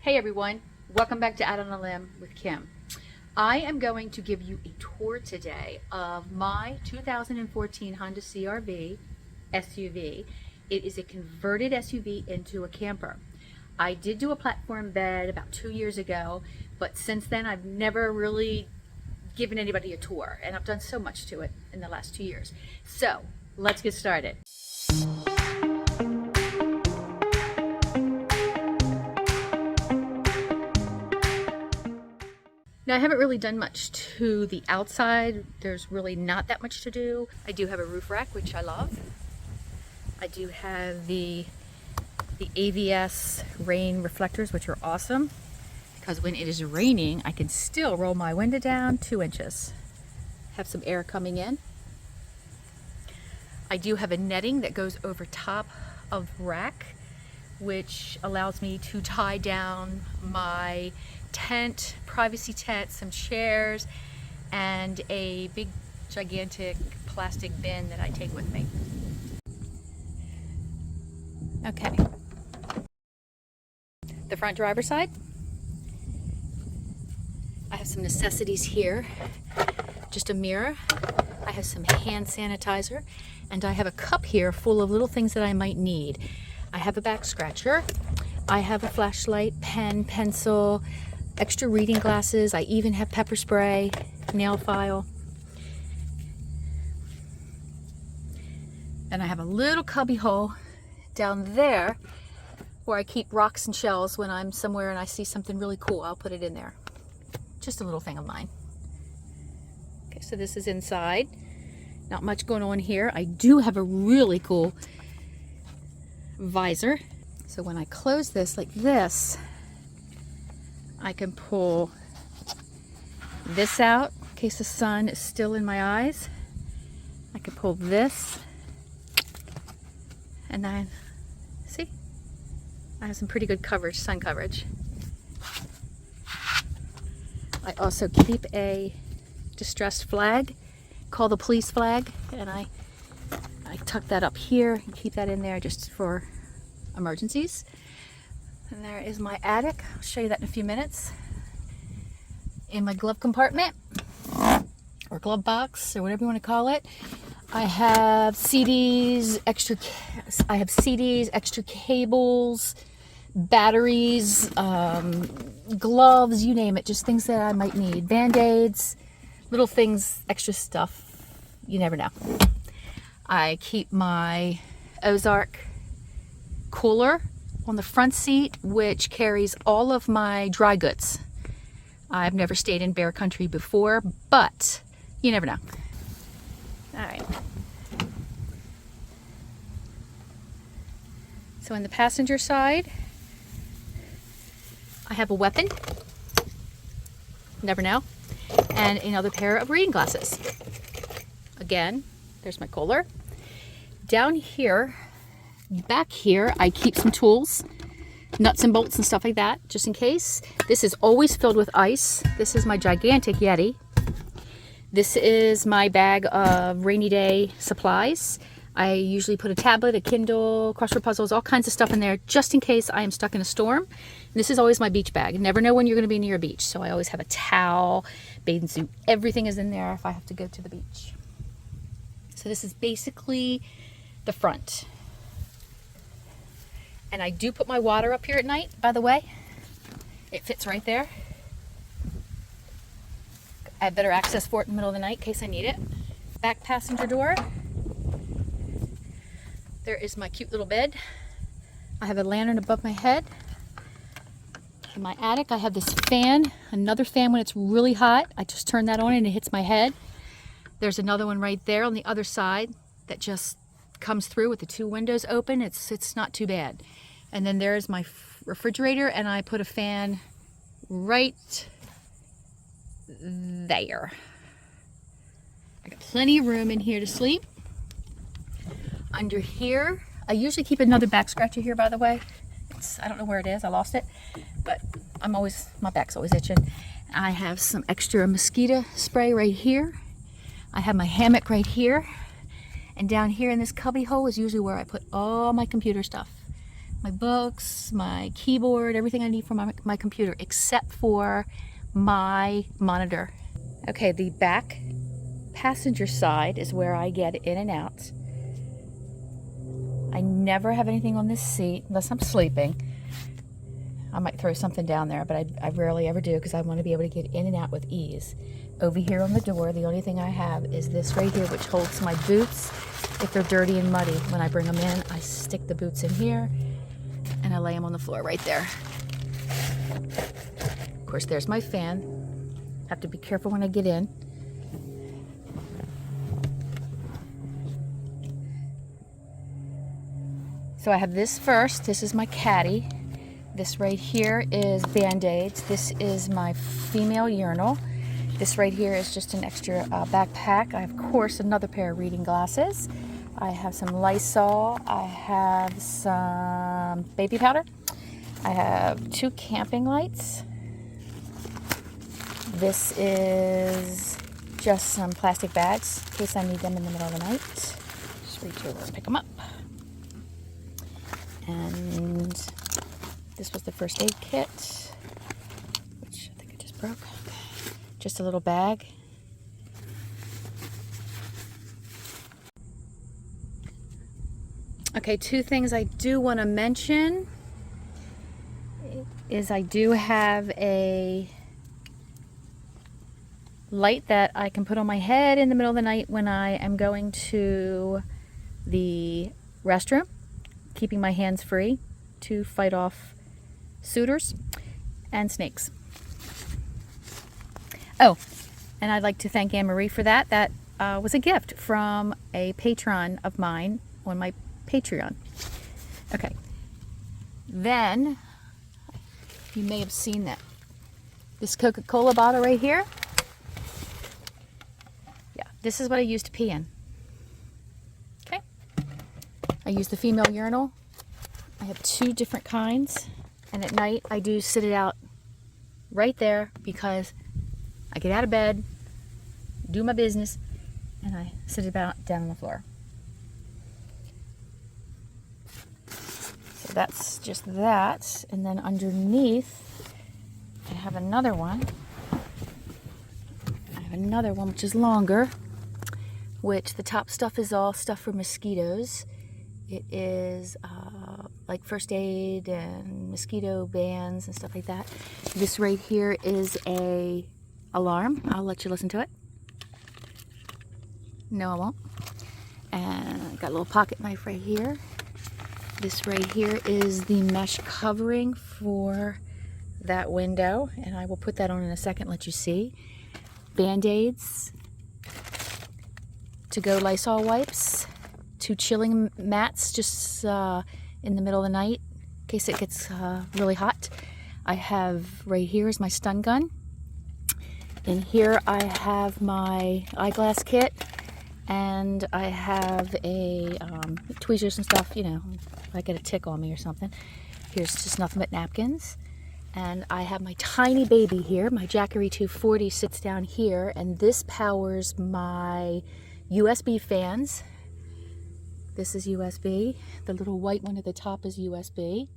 Hey everyone, welcome back to Out on a Limb with Kim. I am going to give you a tour today of my 2014 Honda CRV SUV. It is a converted SUV into a camper. I did do a platform bed about 2 years ago, but since then I've never really given anybody a tour, and I've done so much to it in the last 2 years. So let's get started. Now, I haven't really done much to the outside. There's really not that much to do. I do have a roof rack, which I love. I do have the AVS rain reflectors, which are awesome, because when it is raining, I can still roll my window down 2 inches. Have some air coming in. I do have a netting that goes over top of the rack, which allows me to tie down my tent, privacy tent, some chairs, and a big gigantic plastic bin that I take with me. Okay. The front driver's side. I have some necessities here. Just a mirror. I have some hand sanitizer, and I have a cup here full of little things that I might need. I have a back scratcher. I have a flashlight, pen, pencil, extra reading glasses. I even have pepper spray, nail file. And I have a little cubby hole down there where I keep rocks and shells. When I'm somewhere and I see something really cool, I'll put it in there. Just a little thing of mine. Okay, so this is inside. Not much going on here. I do have a really cool visor. So when I close this like this, I can pull this out in case the sun is still in my eyes. I can pull this, and then, see? I have some pretty good coverage, sun coverage. I also keep a distressed flag, call the police flag, and I tuck that up here and keep that in there just for emergencies. And there is my attic. I'll show you that in a few minutes. In my glove compartment, or glove box, or whatever you want to call it, I have CDs, extra cables, batteries, gloves, you name it, just things that I might need. Band-aids, little things, extra stuff, you never know. I keep my Ozark cooler on the front seat, which carries all of my dry goods. I've never stayed in bear country before, but you never know. All right. So in the passenger side, I have a weapon, never know, and another pair of reading glasses. Again, there's my cooler. Down here, back here, I keep some tools, nuts and bolts and stuff like that, just in case. This is always filled with ice. This is my gigantic Yeti. This is my bag of rainy day supplies. I usually put a tablet, a Kindle, crossword puzzles, all kinds of stuff in there, just in case I am stuck in a storm. And this is always my beach bag. You never know when you're going to be near a beach, so I always have a towel, bathing suit. Everything is in there if I have to go to the beach. So this is basically the front. And I do put my water up here at night, by the way. It fits right there. I have better access for it in the middle of the night in case I need it. Back passenger door. There is my cute little bed. I have a lantern above my head. In my attic, I have this fan, another fan when it's really hot. I just turn that on and it hits my head. There's another one right there on the other side that just comes through with the 2 windows open. It's not too bad. And then there's my refrigerator, and I put a fan right there. I got plenty of room in here to sleep. Under here, I usually keep another back scratcher here, by the way. I don't know where it is, I lost it, but my back's always itching. I have some extra mosquito spray right here. I have my hammock right here. And down here in this cubby hole is usually where I put all my computer stuff. my books, my keyboard, everything I need for my computer, except for my monitor. Okay, the back passenger side is where I get in and out. I never have anything on this seat unless I'm sleeping. I might throw something down there, but I rarely ever do because I want to be able to get in and out with ease. Over here on the door, the only thing I have is this right here, which holds my boots if they're dirty and muddy. When I bring them in, I stick the boots in here and I lay them on the floor right there. Of course, there's my fan. Have to be careful when I get in. So I have this first. This is my caddy. This right here is Band-Aids. This is my female urinal. This right here is just an extra backpack. I have, of course, another pair of reading glasses. I have some Lysol. I have some baby powder. I have 2 camping lights. This is just some plastic bags in case I need them in the middle of the night. Just reach over and pick them up. And this was the first aid kit, which I think I just broke. Okay. Just a little bag. Okay, 2 things I do want to mention is I do have a light that I can put on my head in the middle of the night when I am going to the restroom, keeping my hands free to fight off suitors and snakes. Oh, and I'd like to thank Anne-Marie for that. That was a gift from a patron of mine on my Patreon. Okay, then you may have seen that this Coca-Cola bottle right here. Yeah, this is what I use to pee in. Okay, I use the female urinal. I have 2 different kinds, and at night I do sit it out right there because I get out of bed, do my business, and I sit it down on the floor. So that's just that. And then underneath, I have another one. I have another one which is longer, which the top stuff is all stuff for mosquitoes. It is like first aid and mosquito bands and stuff like that. This right here is a alarm. I'll let you listen to it. No, I won't. And I got a little pocket knife right here. This right here is the mesh covering for that window, and I will put that on in a second, let you see. Band-Aids, to-go Lysol wipes, 2 chilling mats just in the middle of the night in case it gets really hot. I have right here is my stun gun. In here I have my eyeglass kit, and I have a tweezers and stuff, you know, if I get a tick on me or something. Here's just nothing but napkins. And I have my tiny baby here. My Jackery 240 sits down here, and this powers my USB fans. This is USB. The little white one at the top is USB.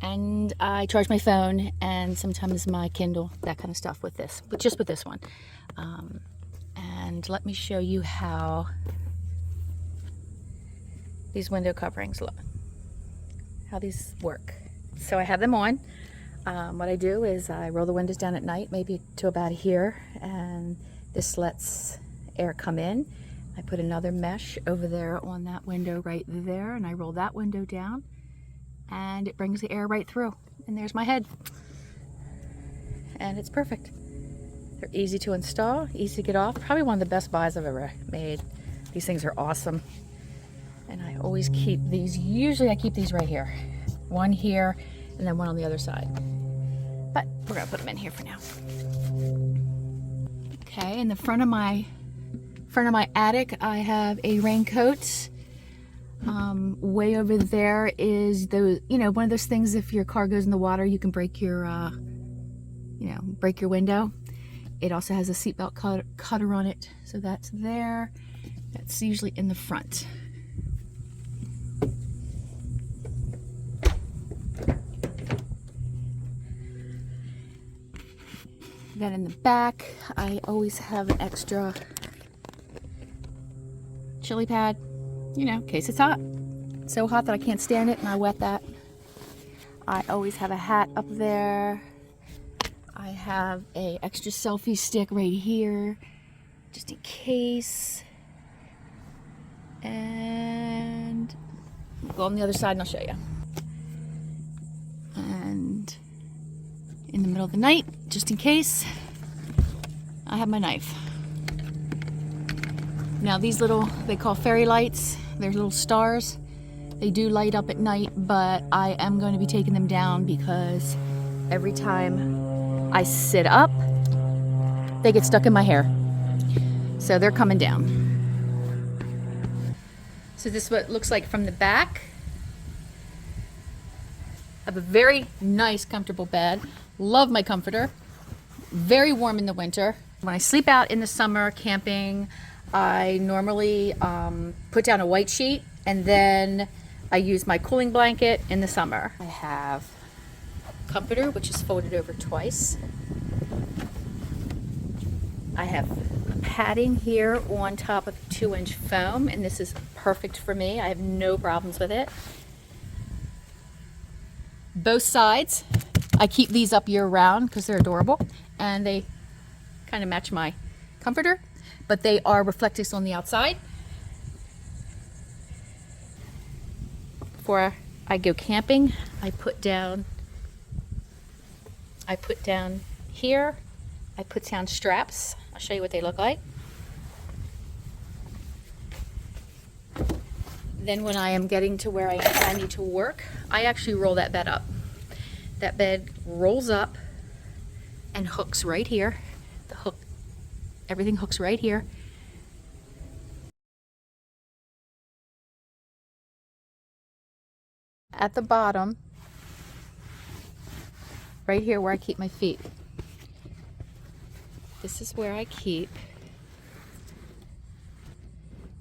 And I charge my phone and sometimes my Kindle, that kind of stuff with this, but just with this one. And let me show you how these window coverings look, how these work. So I have them on. What I do is I roll the windows down at night, maybe to about here, and this lets air come in. I put another mesh over there on that window right there, and I roll that window down, and it brings the air right through. And there's my head. And it's perfect. They're easy to install, easy to get off. Probably one of the best buys I've ever made. These things are awesome. And I always keep these, usually I keep these right here. One here, and then one on the other side. But we're gonna put them in here for now. Okay, in the front of my attic, I have a raincoat. Way over there is those, you know, one of those things, if your car goes in the water, you can break your, break your window. It also has a seatbelt cutter on it, so that's there. That's usually in the front. Then in the back, I always have an extra chili pad, you know, in case it's hot. So hot that I can't stand it and I wet that. I always have a hat up there. I have a extra selfie stick right here, just in case. And I'll go on the other side and I'll show you. And in the middle of the night, just in case, I have my knife. Now these little, they call fairy lights, they're little stars. They do light up at night, but I am going to be taking them down because every time I sit up, they get stuck in my hair. So they're coming down. So this is what it looks like from the back. I have a very nice, comfortable bed. Love my comforter. Very warm in the winter. When I sleep out in the summer camping, I normally put down a white sheet and then I use my cooling blanket in the summer. I have a comforter, which is folded over twice. I have padding here on top of 2-inch foam, and this is perfect for me. I have no problems with it. Both sides, I keep these up year round because they're adorable and they kind of match my comforter, but they are reflectors on the outside. Before I go camping, I put down here, I put down straps. I'll show you what they look like. Then when I am getting to where I need to work, I actually roll that bed up. That bed rolls up and hooks right here. The hook, everything hooks right here. At the bottom, right here where I keep my feet. This is where I keep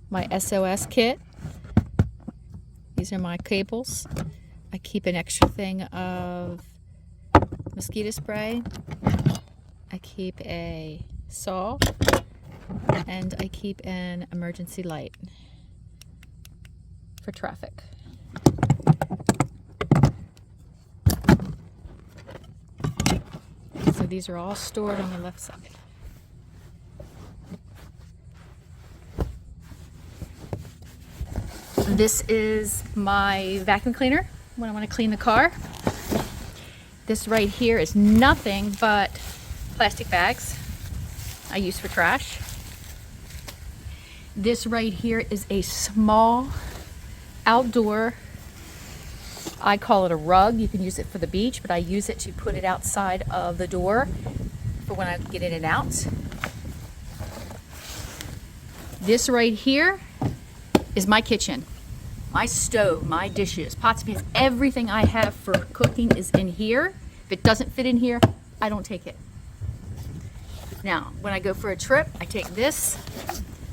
my SOS kit. These are my cables. I keep an extra thing of mosquito spray. I keep a saw, and I keep an emergency light for traffic. So these are all stored on the left side. This is my vacuum cleaner when I want to clean the car. This right here is nothing but plastic bags I use for trash. This right here is a small outdoor, I call it a rug. You can use it for the beach, but I use it to put it outside of the door for when I get in and out. This right here is my kitchen. My stove, my dishes, pots, pans, everything I have for cooking is in here. If it doesn't fit in here, I don't take it. Now, when I go for a trip, I take this,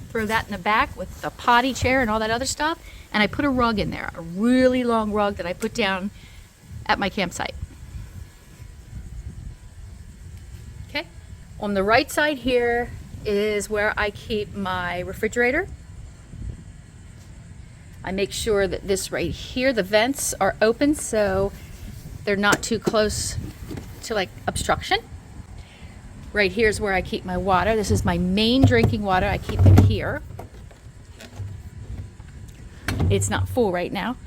throw that in the back with the potty chair and all that other stuff, and I put a rug in there, a really long rug that I put down at my campsite. Okay, on the right side here is where I keep my refrigerator. I make sure that this right here, the vents are open so they're not too close to like obstruction. Right here is where I keep my water. This is my main drinking water. I keep it here. It's not full right now.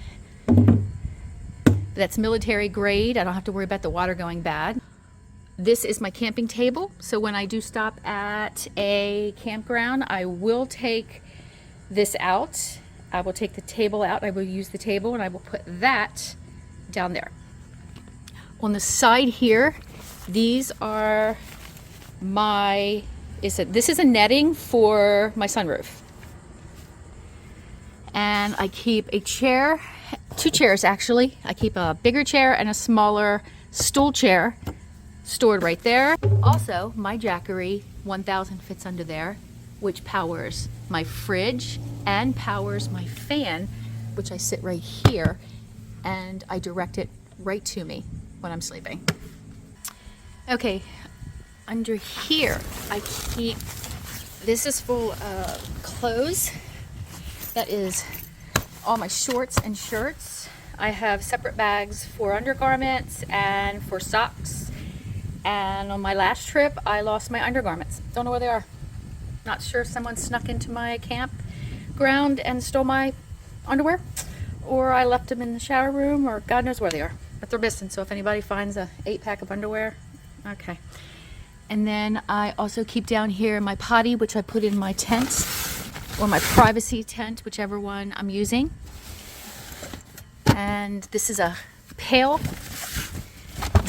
That's military grade. I don't have to worry about the water going bad. This is my camping table. So when I do stop at a campground, I will take this out. I will take the table out. I will use the table and I will put that down there. On the side here, these are my, this is a netting for my sunroof. And I keep a chair, 2 chairs actually. I keep a bigger chair and a smaller stool chair stored right there. Also, my Jackery 1000 fits under there, which powers my fridge and powers my fan, which I sit right here and I direct it right to me when I'm sleeping. Okay, under here, I keep, this is full of clothes. That is all my shorts and shirts. I have separate bags for undergarments and for socks. And on my last trip, I lost my undergarments. Don't know where they are. Not sure if someone snuck into my campground and stole my underwear, or I left them in the shower room, or God knows where they are. But they're missing, so if anybody finds a 8-pack of underwear, okay. And then I also keep down here my potty, which I put in my tent, or my privacy tent, whichever one I'm using. And this is a pail,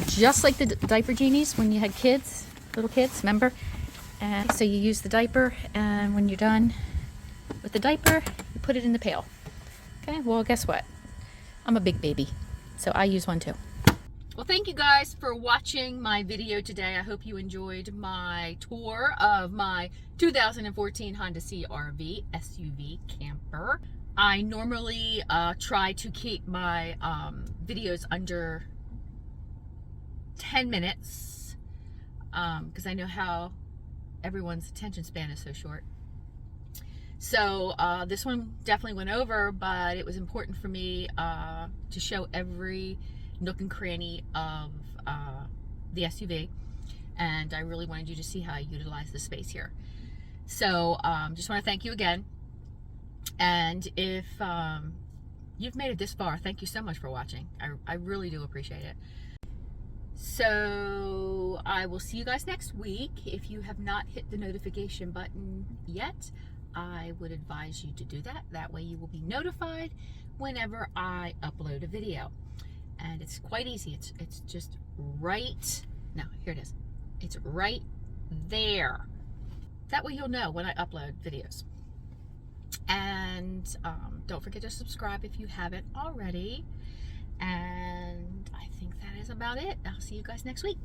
just like the diaper genies when you had kids, little kids, remember? And so you use the diaper, and when you're done with the diaper, you put it in the pail. Okay, well, guess what? I'm a big baby, so I use one too. Well, thank you guys for watching my video today. I hope you enjoyed my tour of my 2014 Honda CRV SUV camper. I normally try to keep my videos under 10 minutes because I know how everyone's attention span is so short. So this one definitely went over, but it was important for me to show every nook and cranny of the SUV, and I really wanted you to see how I utilize the space here. So just want to thank you again, and if you've made it this far, thank you so much for watching. I really do appreciate it. So I will see you guys next week. If you have not hit the notification button yet, I would advise you to do that. That way you will be notified whenever I upload a video. And it's quite easy. It's just right, no, here it is. It's right there. That way you'll know when I upload videos. And don't forget to subscribe if you haven't already. And I think that is about it. I'll see you guys next week.